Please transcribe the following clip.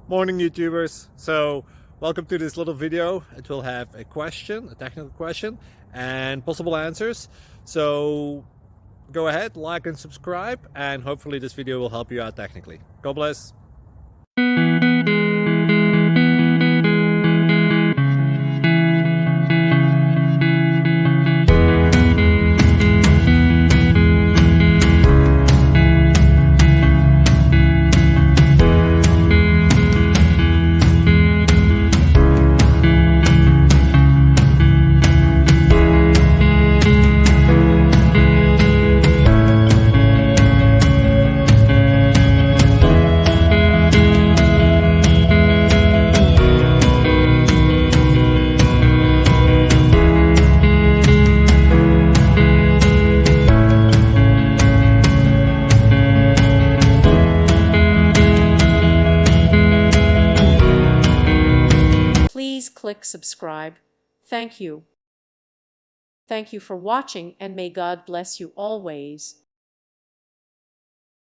Morning YouTubers. So welcome to this little video. It will have a question, a technical question, and possible answers. So go ahead, like and subscribe, and hopefully this video will help you out technically. God bless. Please click subscribe. Thank you. Thank you for watching, and may God bless you always.